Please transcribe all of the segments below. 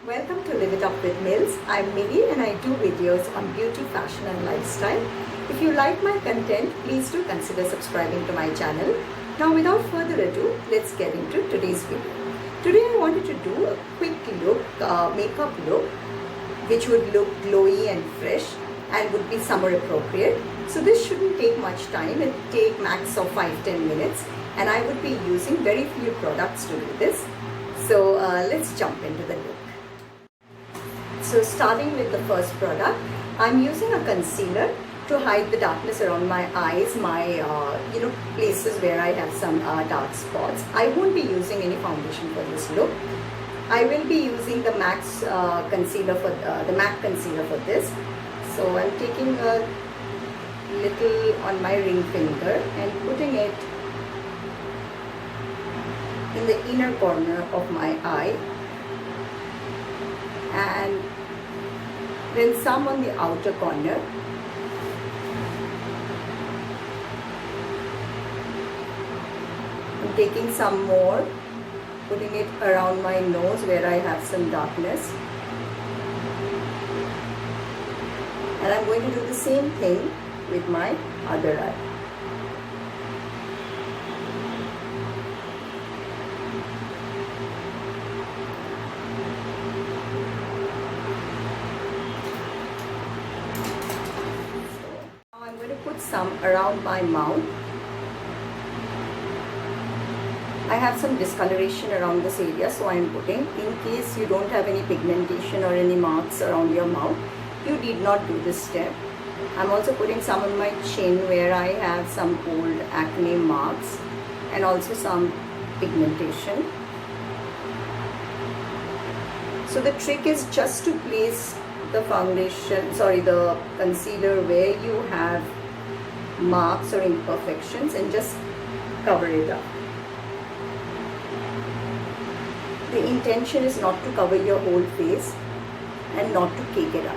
Welcome to Live It Up with Mills. I'm Millie and I do videos on beauty, fashion and lifestyle. If you like my content, please do consider subscribing to my channel. Now without further ado, let's get into today's video. Today I wanted to do a quick look, makeup look, which would look glowy and fresh and would be summer appropriate. So this shouldn't take much time. It will take max of 5-10 minutes and I would be using very few products to do this. So let's jump into the look. So starting with the first product, I'm using a concealer to hide the darkness around my eyes, my places where I have some dark spots. I won't be using any foundation for this look. I will be using the MAC concealer for this. So I'm taking a little on my ring finger and putting it in the inner corner of my eye, and then some on the outer corner. I'm taking some more, putting it around my nose where I have some darkness. And I'm going to do the same thing with my other eye. I'm going to put some around my mouth. I have some discoloration around this area, so I am putting. In case you don't have any pigmentation or any marks around your mouth, you need not do this step. I'm also putting some on my chin where I have some old acne marks and also some pigmentation. So the trick is just to place the the concealer where you have marks or imperfections and just cover it up. The intention is not to cover your whole face and not to cake it up.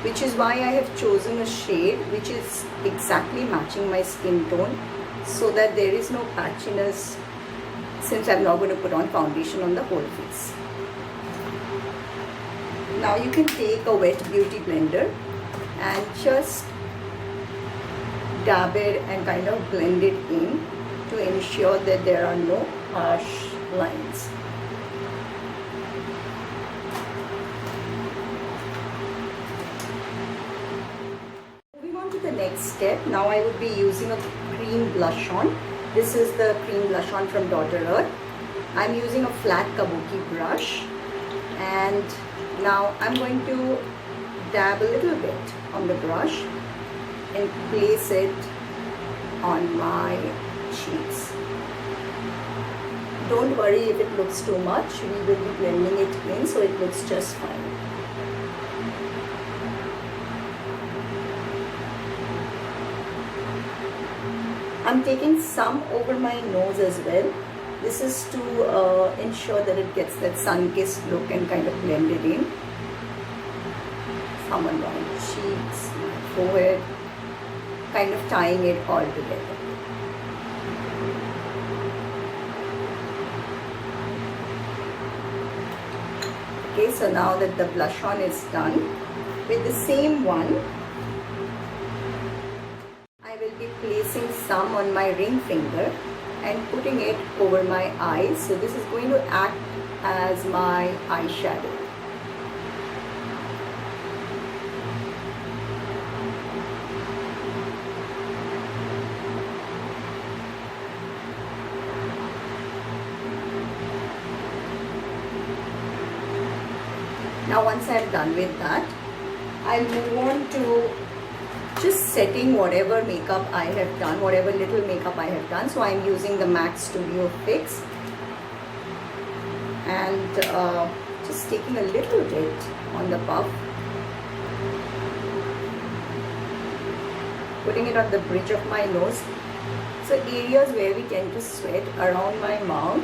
Which is why I have chosen a shade which is exactly matching my skin tone, so that there is no patchiness, since I'm not going to put on foundation on the whole face. Now you can take a wet beauty blender and just dab it and kind of blend it in to ensure that there are no harsh lines. Moving on to the next step, now I would be using a cream blush on. This is the cream blush on from Daughter Earth. I'm using a flat kabuki brush, and now I'm going to dab a little bit on the brush and place it on my cheeks. Don't worry if it looks too much, we will be blending it in so it looks just fine. I'm taking some over my nose as well. This is to ensure that it gets that sun-kissed look and kind of blend it in. Some on my cheeks, my forehead, kind of tying it all together. Okay, so now that the blush on is done, with the same one, I will be placing some on my ring finger and putting it over my eyes. So this is going to act as my eyeshadow. Now once I am done with that, I'll move on to just setting whatever makeup I have done, whatever little makeup I have done. So I'm using the MAC Studio Fix and just taking a little bit on the puff, putting it on the bridge of my nose. So areas where we tend to sweat, around my mouth,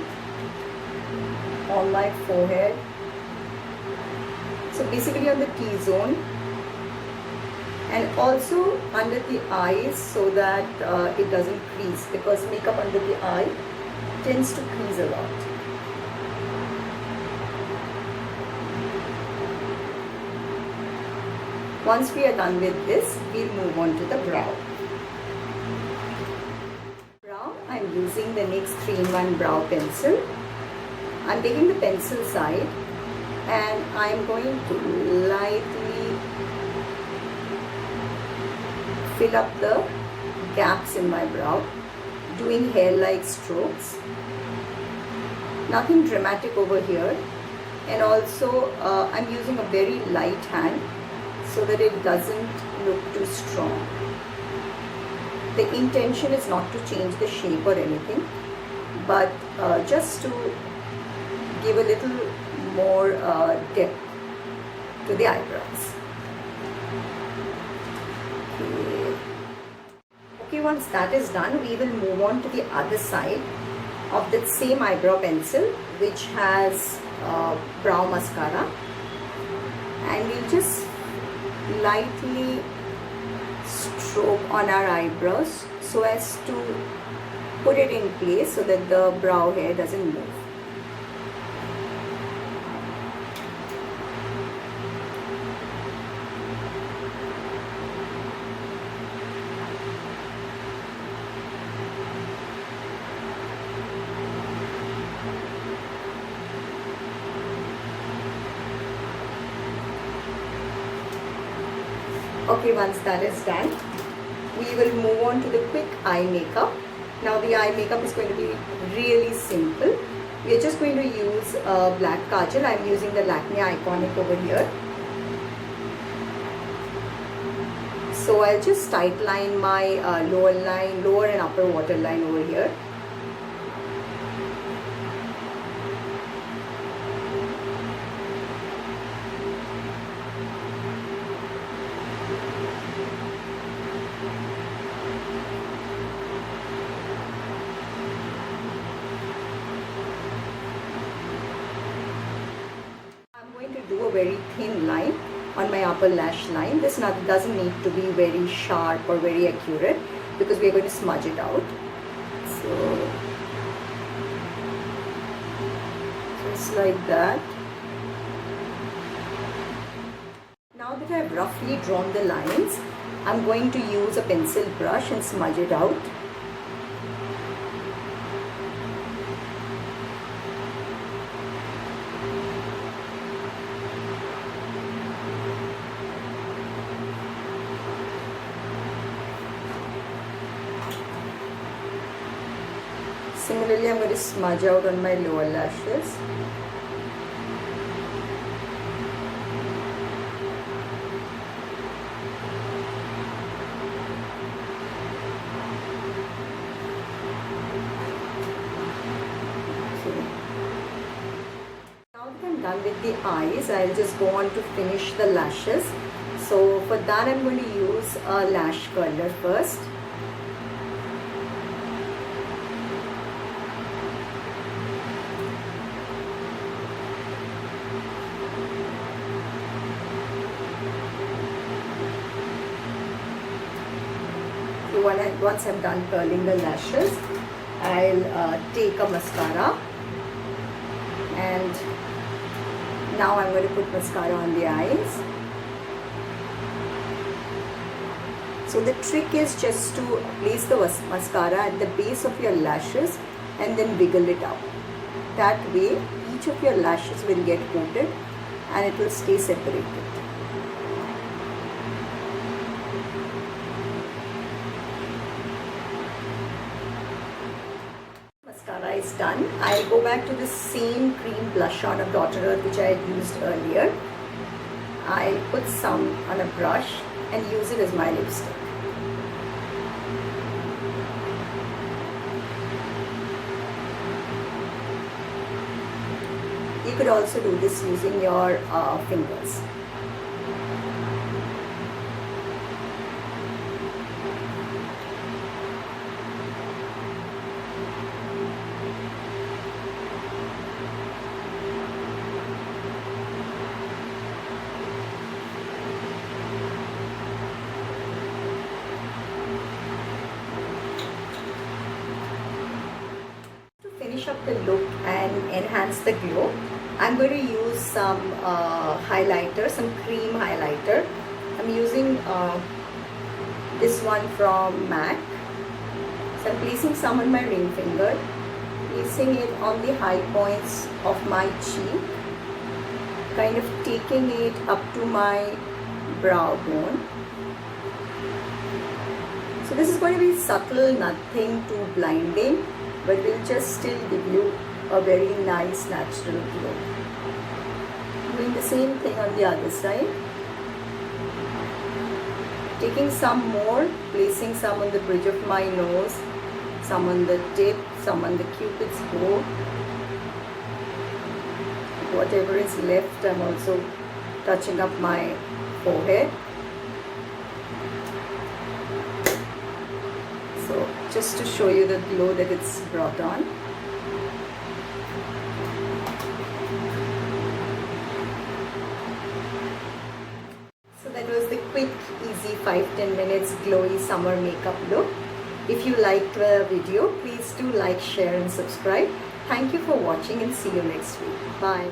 on my forehead. So basically on the T-zone, and also under the eyes so that it doesn't crease, because makeup under the eye tends to crease a lot. Once we are done with this, we'll move on to the brow. I'm using the NYX 3-in-1 brow pencil. I'm taking the pencil side and I'm going to lightly fill up the gaps in my brow, doing hair-like strokes. Nothing dramatic over here, and also I'm using a very light hand so that it doesn't look too strong. The intention is not to change the shape or anything, but just to give a little more depth to the eyebrows. Okay, once that is done, we will move on to the other side of that same eyebrow pencil, which has brow mascara, and we'll just lightly stroke on our eyebrows so as to put it in place so that the brow hair doesn't move. Okay, once that is done, we will move on to the quick eye makeup. Now the eye makeup is going to be really simple. We are just going to use black kajal. I am using the Lakme Eyeconic over here. So I'll just tight line my lower and upper waterline over here. Do a very thin line on my upper lash line. This doesn't need to be very sharp or very accurate because we are going to smudge it out. So just like that. Now that I have roughly drawn the lines, I'm going to use a pencil brush and smudge it out. Similarly, I'm going to smudge out on my lower lashes. Okay. Now that I'm done with the eyes, I'll just go on to finish the lashes. So for that, I'm going to use a lash curler first. Once I'm done curling the lashes, I'll take a mascara, and now I'm going to put mascara on the eyes. So the trick is just to place the mascara at the base of your lashes and then wiggle it out. That way each of your lashes will get coated and it will stay separated. Mascara is done. I'll go back to the same cream blush on a Daughter Earth which I had used earlier. I'll put some on a brush and use it as my lipstick. You could also do this using your fingers. finish up the look and enhance the glow, I'm going to use some highlighter, some cream highlighter. I'm using this one from MAC. So I'm placing some on my ring finger, placing it on the high points of my cheek, kind of taking it up to my brow bone. So this is going to be subtle, nothing too blinding, but will just still give you a very nice natural glow. Doing the same thing on the other side. Taking some more, placing some on the bridge of my nose, some on the tip, some on the cupid's bow. Whatever is left, I'm also touching up my forehead. So just to show you the glow that it's brought on. So that was the quick, easy 5-10 minutes glowy summer makeup look. If you liked the video, please do like, share and subscribe. Thank you for watching and see you next week. Bye.